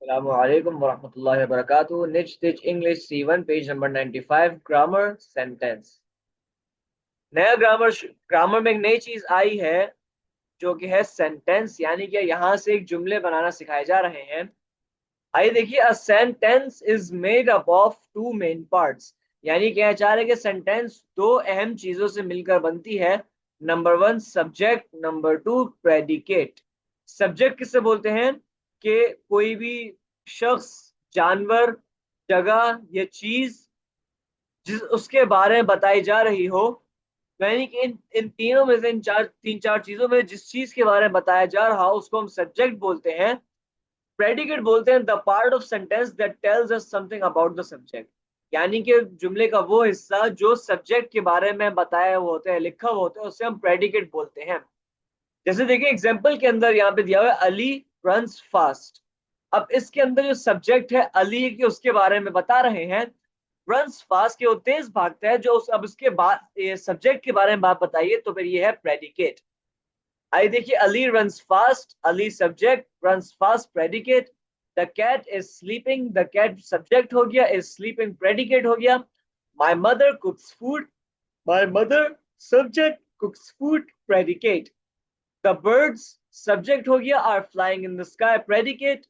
Assalamualaikum warahmatullahi wabarakatuh. Niche Stitch English C1 page number 95 grammar sentence. नया grammar में एक नई चीज आई है जो कि है सेंटेंस, यानी कि यहाँ से एक जुमले बनाना सिखाए जा रहे हैं। आइए देखिए, a sentence is made up of two main parts, यानी कहना चाह रहे हैं कि सेंटेंस दो अहम चीजों से मिलकर बनती है। Number one subject, number two predicate. Subject किसे बोलते हैं कि कोई भी शख्स, जानवर, जगह या चीज जिस उसके बारे में बताई जा रही हो, यानी कि इन इन तीनों में से तीन चार चीजों में जिस चीज के बारे में बताया जा रहा हो उसको हम सब्जेक्ट बोलते हैं। प्रेडिकेट बोलते हैं the part of sentence that tells us something about the subject, यानी कि जुमले का वो हिस्सा जो सब्जेक्ट के बारे में बताया हुआ होता है, लिखा हुआ होता है, उसे हम प्रेडिकेट बोलते हैं। जैसे देखिए एग्जाम्पल के अंदर यहाँ पे दिया हुआ है अली रन्स फास्ट। अब इसके अंदर जो सब्जेक्ट है अली के, उसके बारे में बता रहे हैं। रन्स फास्ट के वो तेज भागता है, जो उस अब उसके बाद ये सब्जेक्ट के बारे में बात बताइए तो फिर ये है प्रेडिकेट। आइए देखिए, Ali runs fast, Ali subject, runs fast predicate. The cat is sleeping, the cat subject हो गया, इज स्लीपिंग प्रेडिकेट हो गया। My mother cooks food, my mother subject, cooks food predicate. The birds subject हो गया, are flying in the sky predicate.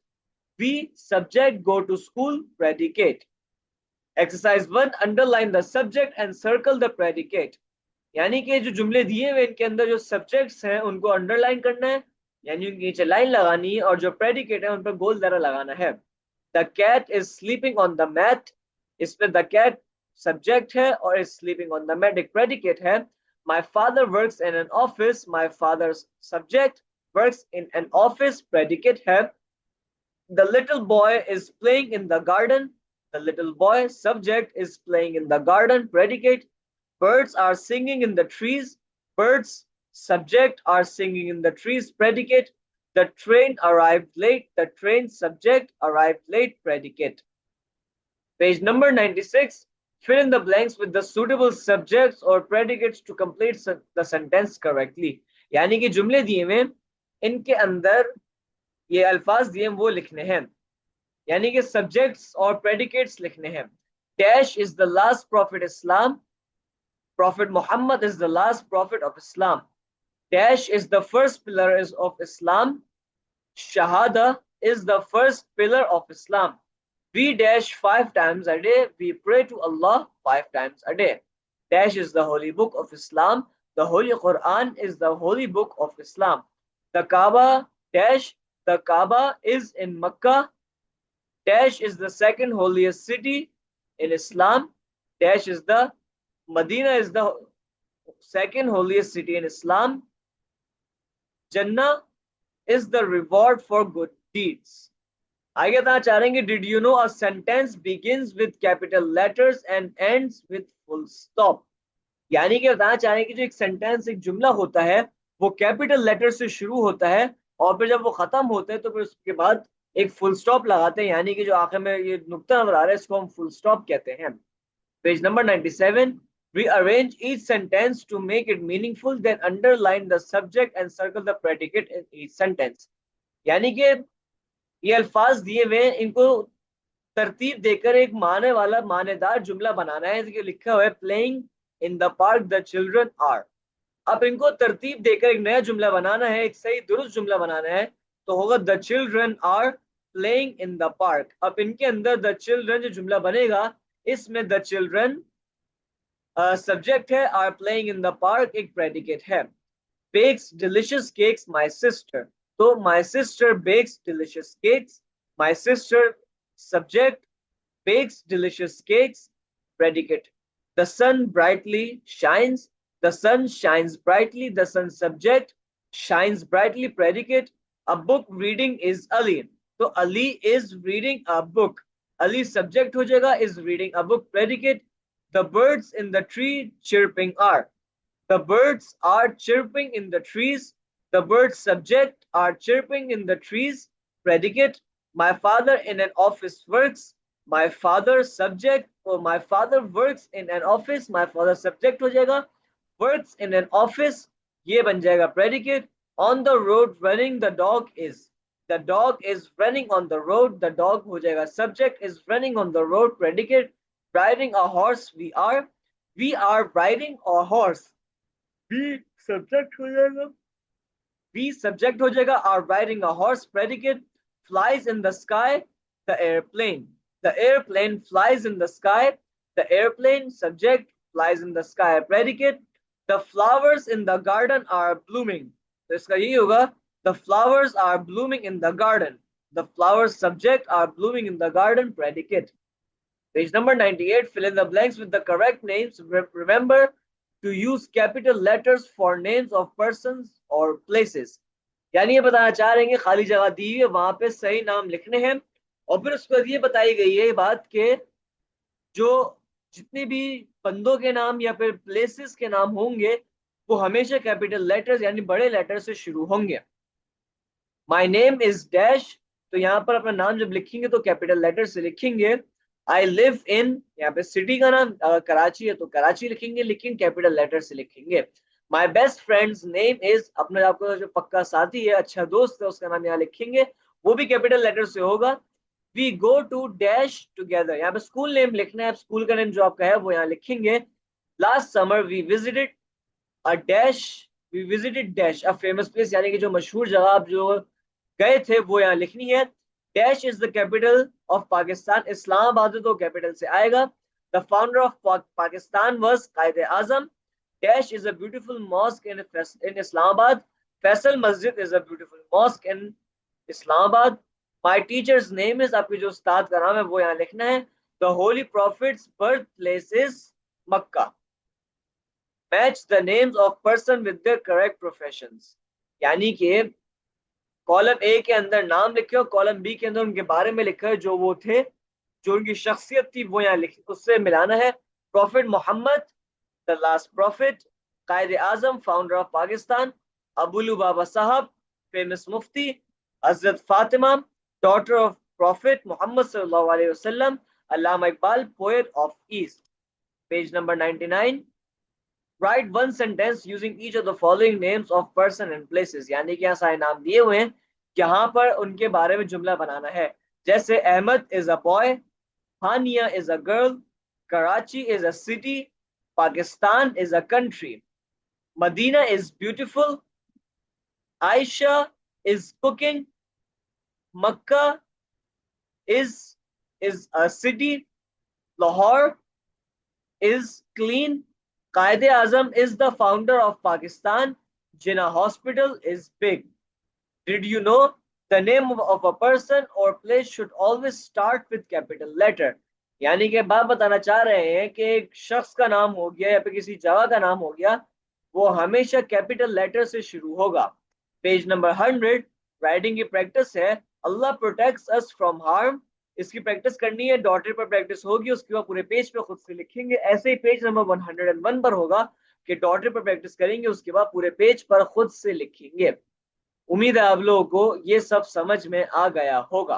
We subject go to school predicate. Exercise 1, underline the subject and circle the predicate. यानी कि जो जुमले दिए हुए इनके अंदर जो सब्जेक्ट्स हैं उनको अंडरलाइन करना है, यानी उनके नीचे लाइन लगानी है, और जो प्रेडिकेट है उन पर गोल दायरा लगाना है। The cat is sleeping on the mat, इस पे द कैट सब्जेक्ट है और is sleeping on the mat एक प्रेडिकेट है। My father works in an office, my father subject, works in an office predicate है। The little boy is playing in the garden, the little boy subject is playing in the garden predicate. Birds are singing in the trees. Birds subject are singing in the trees predicate. The train arrived late. The train subject arrived late predicate. Page number 96. Fill in the blanks with the suitable subjects or predicates to complete the sentence correctly. यानी कि जुमले दिए हुए इनके अंदर ये अल्फाज दिए वो लिखने हैं, यानी कि सब्जेक्ट्स और प्रेडिकेट्स लिखने हैं। Dash is the last prophet Islam. Prophet Muhammad is the last prophet of Islam. Dash is the first pillar of Islam. Shahada is the first pillar of Islam. We dash 5 times a day. We pray to Allah 5 times a day. Dash is the holy book of Islam. The Holy Quran is the holy book of Islam. The Kaaba dash. The Kaaba is in Mecca. Dash is the second holiest city in Islam. Dash is the Medina is the second holiest city in Islam. Jannah is the reward for good deeds. आगे बताना चाह रहे हैं, did you know a sentence begins with capital letters and ends with full stop. यानी कि बताना चाह रहे हैं कि जो एक सेंटेंस, एक जुमला होता है वो कैपिटल लेटर से शुरू होता है और फिर जब वो खत्म होता है तो फिर उसके बाद एक फुल स्टॉप लगाते हैं, यानी कि जो आखिर में ये नुक्ता नजर आ रहा है इसको हम फुल स्टॉप कहते हैं। Page number 97. Rearrange each sentence to make it meaningful, then underline the subject and circle the predicate in each sentence. यानी कि ये अल्फाज दिए हुए इनको तरतीब देकर एक माने वाला मानेदार जुमला बनाना है। कि लिखा हुआ है playing in the park the children are. अब इनको तरतीब देकर एक नया जुमला बनाना है, एक सही दुरुस्त जुमला बनाना है, तो होगा the children are playing in the park. अब इनके अंदर द चिल्ड्रन जो जुमला बनेगा इसमें द चिल्ड्रन सब्जेक्ट है, are playing in the park एक प्रेडिकेट है। Bakes delicious cakes my sister, तो my sister bakes delicious cakes, my sister subject, bakes delicious cakes predicate. The sun brightly shines, the sun shines brightly, the sun subject, shines brightly predicate. A book reading is Ali, so Ali is reading a book, Ali subject हो जाएगा, is reading a book predicate. The birds in the tree chirping are, the birds are chirping in the trees, the birds subject are chirping in the trees predicate. My father in an office works, my father subject, or my father works in an office, my father subject हो जाएगा, works in an office ये बन जाएगा predicate. On the road running the dog is, The dog is running on the road. The dog हो जाएगा subject, is running on the road predicate. Riding a horse, we are riding a horse. We subject हो जाएगा, we subject हो जाएगा, are riding a horse predicate. Flies in the sky, the airplane. The airplane flies in the sky. The airplane subject, flies in the sky predicate. The flowers in the garden are blooming. तो इसका यही होगा, the flowers are blooming in the garden. The flowers subject, are blooming in the garden predicate. Page number 98, fill in the blanks with the correct names. Remember to use capital letters for names of persons or places. यानी ये बताना चाह रहे हैं कि खाली जगह दी हुई है, वहां पे सही नाम लिखने हैं। और फिर उसके बाद ये बताई गई है बात के जो जितने भी बंदों के नाम या फिर प्लेसेस के नाम होंगे वो हमेशा कैपिटल लेटर्स यानी बड़े लेटर से शुरू होंगे। माई नेम इज डैश, तो यहाँ पर अपना नाम जब लिखेंगे तो कैपिटल लेटर से लिखेंगे। आई लिव इन, यहाँ पे सिटी का नाम कराची है तो कराची लिखेंगे, लेकिन कैपिटल लेटर से लिखेंगे। My best friends name is, अपने आपको जो पक्का साथी है, अच्छा दोस्त है, उसका नाम यहाँ लिखेंगे, वो भी कैपिटल लेटर से होगा। We go to dash together, यहाँ पे स्कूल नेम लिखना है, स्कूल का नेम जो आपका है वो यहाँ लिखेंगे। Last summer we visited a dash, we visited dash a famous place, यानी कि जो मशहूर जगह आप जो गए थे वो यहाँ लिखनी है। Dash is the capital of Pakistan, Islamabad तो कैपिटल से आएगा। The founder of Pakistan was Quaid Azam. Dash is a beautiful mosque in Islamabad, Faisal Masjid is a beautiful mosque in Islamabad. My teacher's name is, आपके जो उस्ताद का नाम है वो यहाँ लिखना है। The Holi profits birth place is Mecca. Match the names of person with their correct professions, यानी कि कॉलम ए के अंदर नाम लिखे और कॉलम बी के अंदर उनके बारे में लिखा है, जो वो थे, जो उनकी शख्सियत थी वो यहाँ लिखी, उससे मिलाना है। Prophet Mohammad, the last prophet. Quaid Azam, founder of Pakistan. Abu Lubaba Sahab, famous मुफ्ती। Hazrat Fatima, daughter of prophet Mohammad सल्लल्लाहु अलैहि वसल्लम। Allama Iqbal, poet of east. Page number 99, Write one sentence using each of the following names of person and places, यानी कि यहाँ सारे नाम दिए हुए हैं, यहाँ पर उनके बारे में जुमला बनाना है। जैसे Ahmed is a boy, Hania is a girl, Karachi is a city, Pakistan is a country, Medina is beautiful, Ayesha is cooking, Mecca is a city, Lahore is clean, Qaid Azam is the founder of Pakistan, Jinnah Hospital is big. Did you know the name of a person or place should always start with capital letter? यानी कि बात बताना चाह रहे हैं कि एक शख्स का नाम हो गया या फिर किसी जगह का नाम हो गया, वो हमेशा कैपिटल लेटर से शुरू होगा। पेज नंबर 100, राइटिंग की प्रैक्टिस है। अल्लाह प्रोटेक्ट्स अस फ्रॉम हार्म, इसकी प्रैक्टिस करनी है, डॉटर पर प्रैक्टिस होगी, उसके बाद पूरे पेज पे खुद से लिखेंगे। ऐसे ही पेज नंबर 101 पर होगा कि डॉटर पर प्रैक्टिस करेंगे, उसके बाद पूरे पेज पर खुद से लिखेंगे। उम्मीद है आप लोगों को ये सब समझ में आ गया होगा।